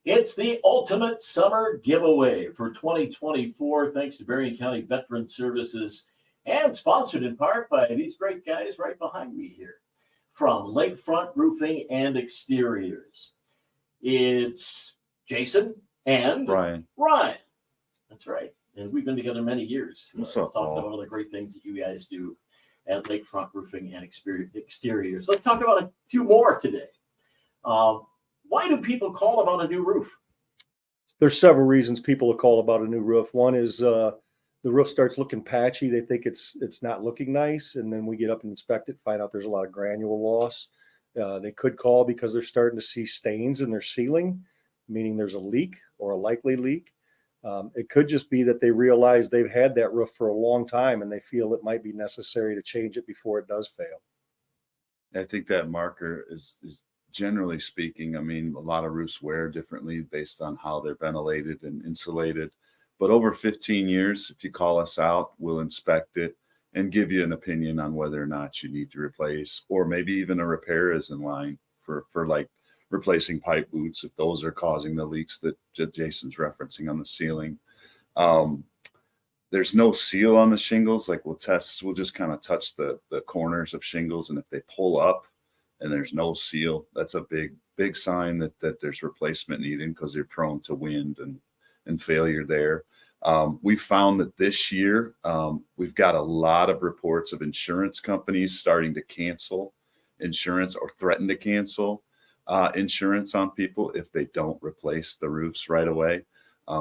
It's the ultimate summer giveaway for 2024, thanks to Berrien County Veteran Services and sponsored in part by these great guys right behind me here from Lakefront Roofing and Exteriors. It's Jason and Ryan. That's right. And we've been together many years. What's Let's up, talk Paul? about all the great things that you guys do at Lakefront Roofing and Exteriors. Let's talk about a few more today. Why do people call about a new roof? There's several reasons people will call about a new roof. One is the roof starts looking patchy. They think it's not looking nice, and then we get up and inspect it, find out there's a lot of granule loss. They could call because they're starting to see stains in their ceiling, meaning there's a leak or a likely leak. It could just be that they realize they've had that roof for a long time and they feel it might be necessary to change it before it does fail. I think that marker is generally speaking, I mean, a lot of roofs wear differently based on how they're ventilated and insulated. But over 15 years, if you call us out, we'll inspect it and give you an opinion on whether or not you need to replace, or maybe even a repair is in line for like replacing pipe boots if those are causing the leaks that Jason's referencing on the ceiling. There's no seal on the shingles. Like we'll just kind of touch the corners of shingles, and if they pull up and there's no seal, that's a big sign that there's replacement needed, because they're prone to wind and failure there. We found that this year we've got a lot of reports of insurance companies starting to cancel insurance or threaten to cancel insurance on people if they don't replace the roofs right away.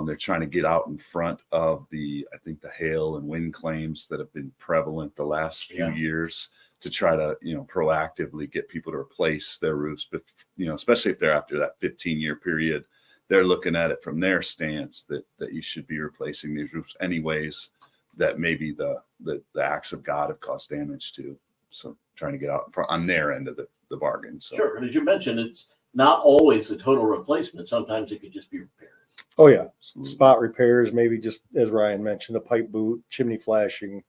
They're trying to get out in front of I think the hail and wind claims that have been prevalent the last few years, to try to, proactively get people to replace their roofs. But, especially if they're after that 15-year period, they're looking at it from their stance that you should be replacing these roofs anyways, that maybe the acts of God have caused damage to. So trying to get out on their end of the bargain. So. Sure. And as you mentioned, it's not always a total replacement. Sometimes it could just be repairs. Oh, yeah. Spot repairs, maybe just, as Ryan mentioned, a pipe boot, chimney flashing,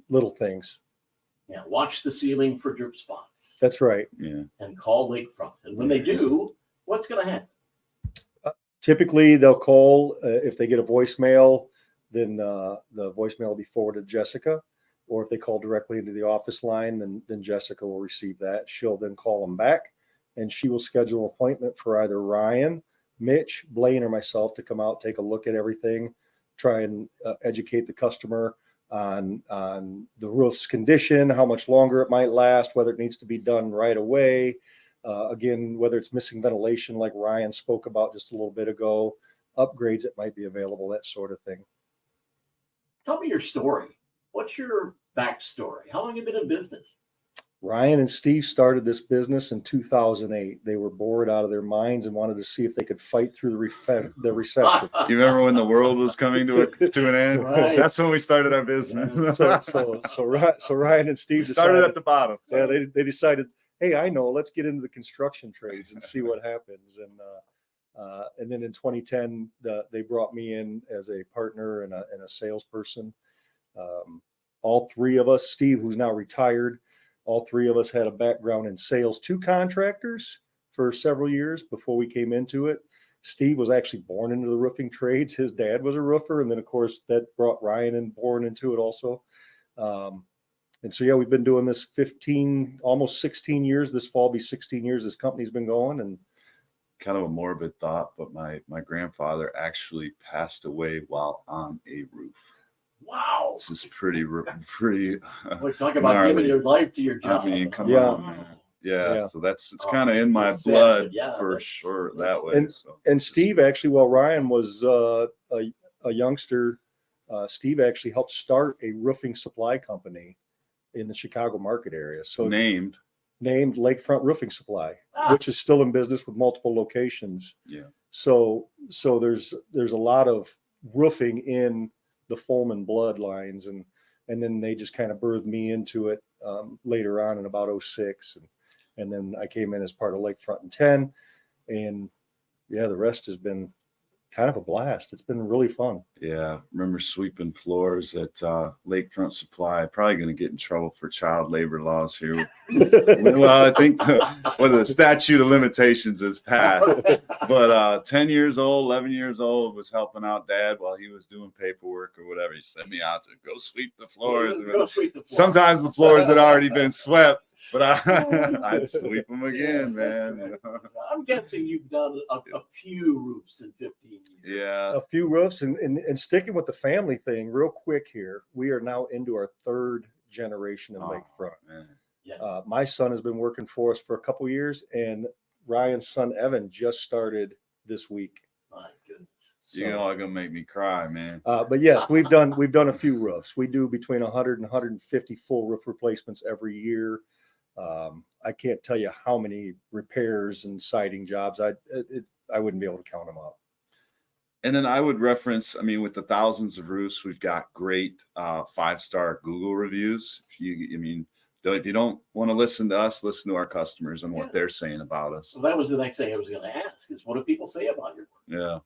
little things. Yeah, watch the ceiling for drip spots. That's right. Yeah. And call Lakefront. And when they do, what's going to happen? Typically, they'll call if they get a voicemail, then the voicemail will be forwarded to Jessica. Or if they call directly into the office line, then Jessica will receive that. She'll then call them back, and she will schedule an appointment for either Ryan, Mitch, Blaine, or myself to come out, take a look at everything, try and educate the customer on the roof's condition, how much longer it might last, whether it needs to be done right away. Again, whether it's missing ventilation like Ryan spoke about just a little bit ago, upgrades that might be available, that sort of thing. Tell me your story. What's your backstory? How long have you been in business? Ryan and Steve started this business in 2008. They were bored out of their minds and wanted to see if they could fight through the recession. You remember when the world was coming to an end? Right. That's when we started our business. So Ryan and Steve started at the bottom. So. Yeah, they decided, hey, I know, let's get into the construction trades and see what happens. And then in 2010, they brought me in as a partner and a salesperson. All three of us, Steve, who's now retired, all three of us had a background in sales to contractors for several years before we came into it. Steve was actually born into the roofing trades. His dad was a roofer. And then, of course, that brought Ryan and born into it also. And so, yeah, we've been doing this 15, almost 16 years. This fall will be 16 years this company's been going. And kind of a morbid thought, but my grandfather actually passed away while on a roof. Wow. This is pretty. We're talking about gnarly. giving your life to your job. I mean, come Yeah. on, man. Yeah. So it's kind of in my Sad, blood but for sure that way. And Steve, actually, while Ryan was a youngster, Steve actually helped start a roofing supply company in the Chicago market area. So named Lakefront Roofing Supply, which is still in business with multiple locations. Yeah. So there's a lot of roofing in the Folman bloodlines, and then they just kind of birthed me into it later on in about 2006, and then I came in as part of Lakefront in 2010, and yeah, the rest has been kind of a blast. It's been really fun. Yeah, remember sweeping floors at Lakefront Supply. Probably going to get in trouble for child labor laws here. Well, I think the statute of limitations is passed. But 10 years old, 11 years old, was helping out Dad while he was doing paperwork or whatever. He sent me out to go sweep the floors. Go sweep the floor. Sometimes the floors had already been swept, but I'd sweep them again, man. I'm guessing you've done a few roofs in 15 years. Yeah. A few roofs, and sticking with the family thing real quick here. We are now into our third generation in Lakefront. Man. Yeah. My son has been working for us for a couple years, and Ryan's son Evan just started this week. My goodness. So, You're all gonna make me cry, man. but yes, we've done a few roofs. We do between 100 and 150 full roof replacements every year. I can't tell you how many repairs and siding jobs. I wouldn't be able to count them up. And then I would reference, I mean, with the thousands of roofs, we've got great 5-star Google reviews. If you don't want to listen to us, listen to our customers and what they're saying about us. So that was the next thing I was going to ask is what do people say about your work? Yeah.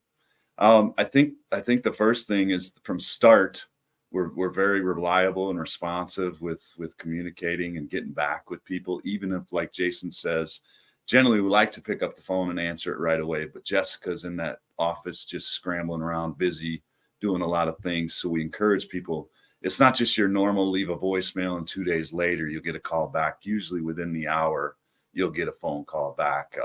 I think the first thing is from start, we're very reliable and responsive with communicating and getting back with people, even if, like Jason says, generally we like to pick up the phone and answer it right away. But Jessica's in that office just scrambling around, busy, doing a lot of things. So we encourage people. It's not just your normal leave a voicemail and 2 days later you'll get a call back. Usually within the hour, you'll get a phone call back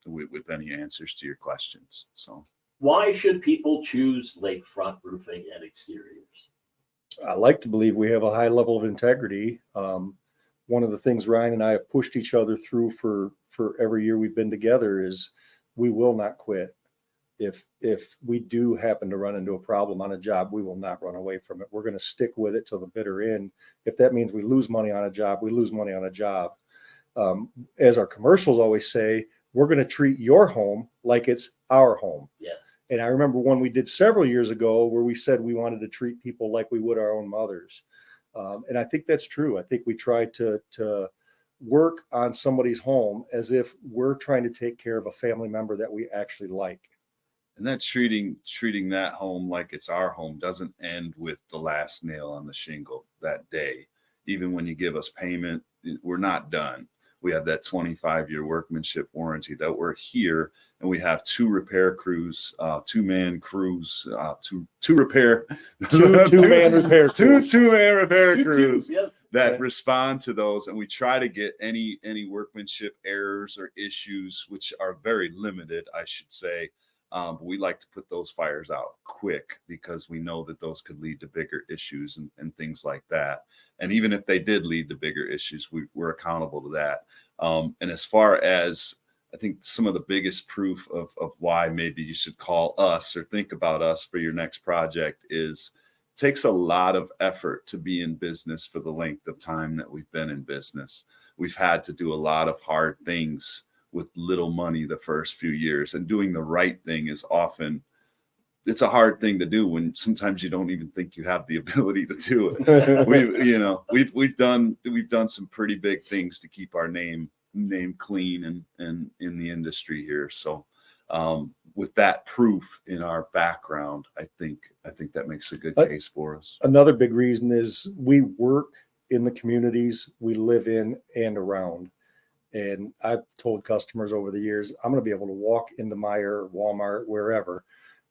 with any answers to your questions. So why should people choose Lakefront Roofing and Exteriors? I like to believe we have a high level of integrity. One of the things Ryan and I have pushed each other through for every year we've been together is we will not quit. If we do happen to run into a problem on a job, we will not run away from it. We're going to stick with it till the bitter end. If that means we lose money on a job, we lose money on a job. As our commercials always say, we're going to treat your home like it's our home. Yes. And I remember one we did several years ago where we said we wanted to treat people like we would our own mothers. And I think that's true. I think we try to work on somebody's home as if we're trying to take care of a family member that we actually like. And that treating that home like it's our home doesn't end with the last nail on the shingle that day. Even when you give us payment, we're not done. We have that 25-year workmanship warranty that we're here, and we have two repair crews, two-man crews, two-man repair crews Yes. that respond to those, and we try to get any workmanship errors or issues, which are very limited, I should say. But we like to put those fires out quick because we know that those could lead to bigger issues and things like that. And even if they did lead to bigger issues, we're accountable to that. And as far as I think some of the biggest proof of why maybe you should call us or think about us for your next project is it takes a lot of effort to be in business for the length of time that we've been in business. We've had to do a lot of hard things with little money the first few years, and doing the right thing is often, it's a hard thing to do when sometimes you don't even think you have the ability to do it. We've done some pretty big things to keep our name clean and in the industry here. So with that proof in our background, I think that makes a good case for us. Another big reason is we work in the communities we live in and around. And I've told customers over the years, I'm going to be able to walk into Meijer, Walmart, wherever,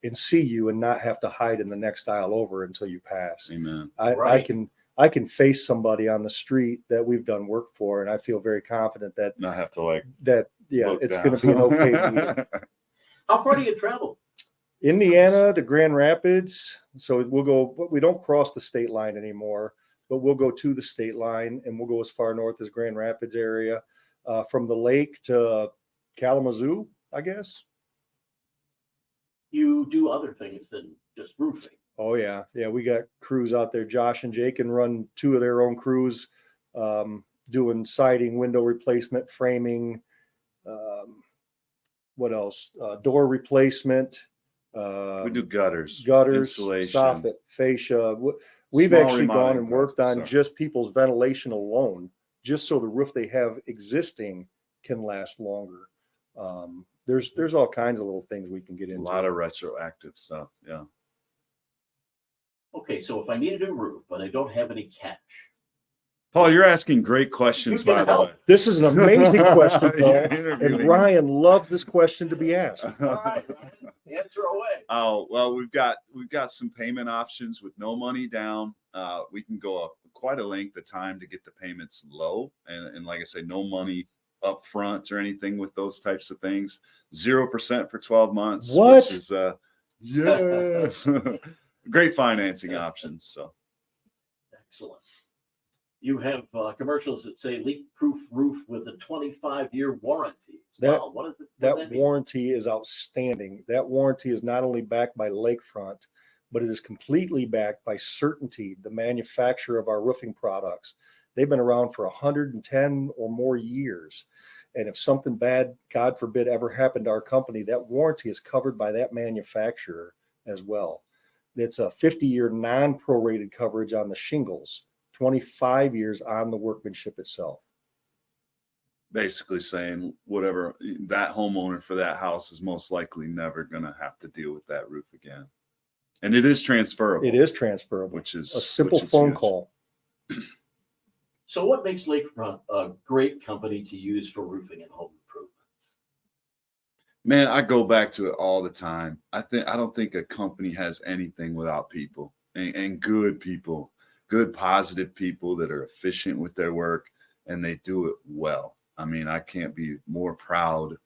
and see you and not have to hide in the next aisle over until you pass. Amen. I can face somebody on the street that we've done work for, and I feel very confident that Not have to it's going to be an okay meeting. How far do you travel? Indiana to Grand Rapids. So we don't cross the state line anymore, but we'll go to the state line and we'll go as far north as Grand Rapids area. From the lake to Kalamazoo, I guess. You do other things than just roofing. Oh yeah. We got crews out there. Josh and Jake can run two of their own crews, doing siding, window replacement, framing. What else? Door replacement. We do gutters, insulation, soffit, fascia. We've actually gone and worked on just people's ventilation alone, just so the roof they have existing can last longer. There's all kinds of little things we can get A into. lot of retroactive stuff. Yeah. Okay, so if I need a new roof, but I don't have any cash, Paul, you're asking great questions, You can by the help. way. This is an amazing question, Paul. You're And interviewing- Ryan loves this question to be asked. all right, Ryan, answer away. Oh, well, we've got some payment options with no money down. We can go up quite a length of time to get the payments low. And like I say, no money up front or anything with those types of things. 0% for 12 months. What? Which is, yes. Great financing options. So Excellent. You have commercials that say leak-proof roof with a 25-year warranty. That- Wow, what is it? That warranty is outstanding. That warranty is not only backed by Lakefront, but it is completely backed by Certainty, the manufacturer of our roofing products. They've been around for 110 or more years. And if something bad, God forbid, ever happened to our company, that warranty is covered by that manufacturer as well. It's a 50-year non-prorated coverage on the shingles, 25 years on the workmanship itself. basically saying whatever that homeowner for that house is most likely never going to have to deal with that roof again. And it is transferable. It is transferable. Which is A simple which is phone huge. call. So what makes Lakefront a great company to use for roofing and home improvements? Man, I go back to it all the time. I don't think a company has anything without people and good people, good positive people that are efficient with their work and they do it well. I mean, I can't be more proud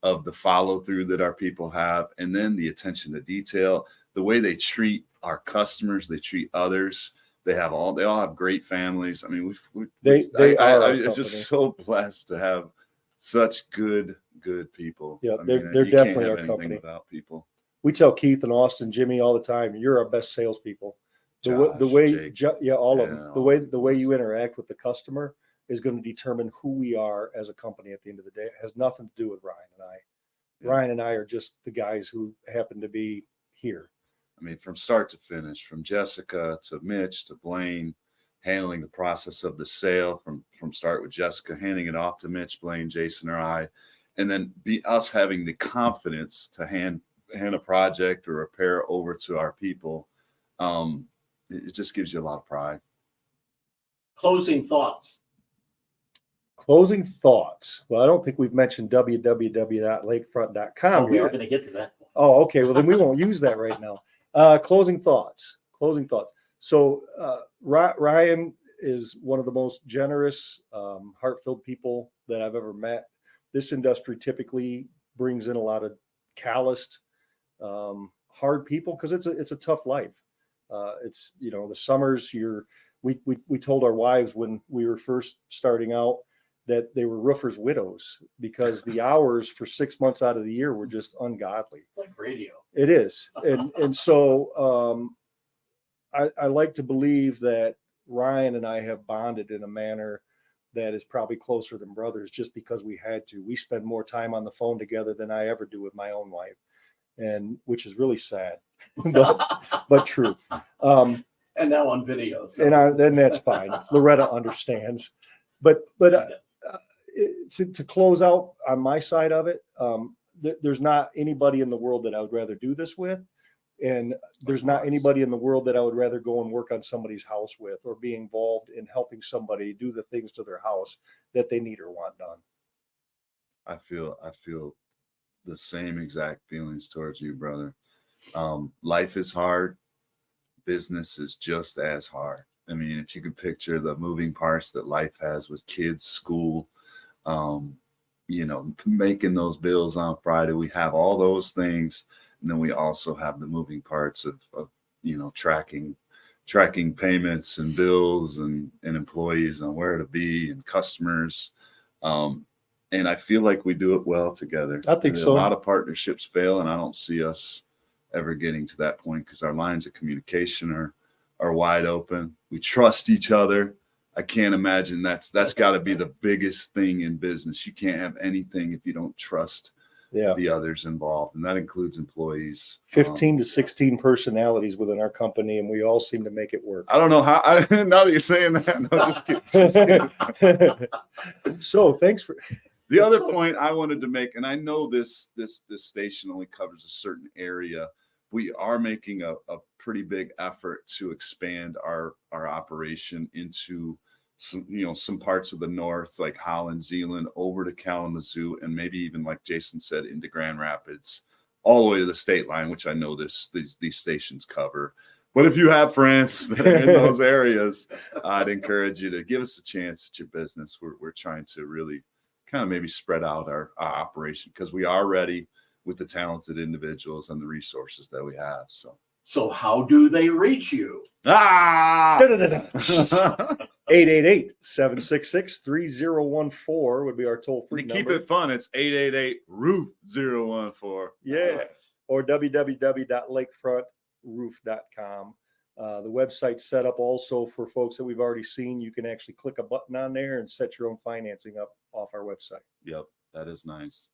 of the follow through that our people have, and then the attention to detail, the way they treat our customers, they treat others. They all have great families. I mean, I'm just so blessed to have such good people. Yeah, I they're mean, you definitely can't have our anything company. without people. We tell Keith and Austin, Jimmy all the time, you're our best salespeople. The Josh, way, Jake. all of them. Yeah, The way you interact with the customer is going to determine who we are as a company at the end of the day. It has nothing to do with Ryan and I. Yeah. Ryan and I are just the guys who happen to be here. I mean, from start to finish, from Jessica to Mitch to Blaine, handling the process of the sale from start with Jessica, handing it off to Mitch, Blaine, Jason, or I, and then us having the confidence to hand a project or repair over to our people. It just gives you a lot of pride. Closing thoughts. Closing thoughts. Well, I don't think we've mentioned www.lakefront.com Oh, we were yet. going to get to that one. Oh, okay. Well, then we won't use that right now. Closing thoughts. So Ryan is one of the most generous, heart-filled people that I've ever met. This industry typically brings in a lot of calloused, hard people because it's a tough life. It's, the summers we told our wives when we were first starting out that they were roofers' widows because the hours for 6 months out of the year were just ungodly. It's like radio. It is. And so I like to believe that Ryan and I have bonded in a manner that is probably closer than brothers just because we had to. We spend more time on the phone together than I ever do with my own wife, and which is really sad, but true. And now on video. So. And then that's fine. Loretta understands. But to close out on my side of it, there's not anybody in the world that I would rather do this with. And there's not anybody in the world that I would rather go and work on somebody's house with or be involved in helping somebody do the things to their house that they need or want done. I feel the same exact feelings towards you, brother. Life is hard. Business is just as hard. I mean, if you could picture the moving parts that life has with kids, school, making those bills on Friday, we have all those things. And then we also have the moving parts of tracking payments and bills and employees on where to be and customers. And I feel like we do it well together. I think so. A lot of partnerships fail, and I don't see us ever getting to that point because our lines of communication are wide open. We trust each other. I can't imagine that's got to be the biggest thing in business. You can't have anything if you don't trust the others involved, and that includes employees. 15 to 16 personalities within our company, and we all seem to make it work. I don't know how. Now that you're saying that, no, just kidding. So thanks for The other point I wanted to make, and I know this station only covers a certain area, we are making a pretty big effort to expand our operation into some parts of the north, like Holland, Zeeland, over to Kalamazoo, and maybe even, like Jason said, into Grand Rapids, all the way to the state line, which I know these stations cover. But if you have friends that are in those areas, I'd encourage you to give us a chance at your business. We're trying to really kind of maybe spread out our operation, because we are ready with the talented individuals and the resources that we have. So how do they reach you? 888-766-3014 would be our toll-free To number. keep it fun, it's 888-ROOF-014. Yeah. Or www.lakefrontroof.com. The website's set up also for folks that we've already seen. You can actually click a button on there and set your own financing up off our website. Yep, that is nice.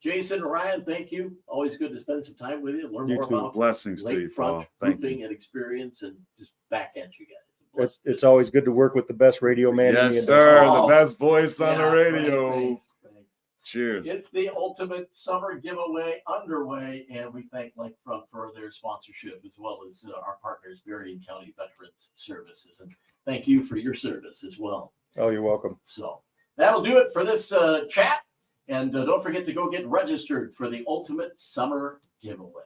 Jason, Ryan, thank you. Always good to spend some time with you. Learn You more too. about Blessings to you, Paul. lakefront Thank roofing you. and experience, and just back at you guys. It's always good to work with the best radio man in the Yes, industry. sir. Oh. The best voice on the Yeah, radio. thanks. Cheers. It's the ultimate summer giveaway underway, and we thank Lakefront for their sponsorship, as well as our partners, Berrien County Veterans Services. And thank you for your service as well. Oh, you're welcome. So that'll do it for this chat. And don't forget to go get registered for the ultimate summer giveaway.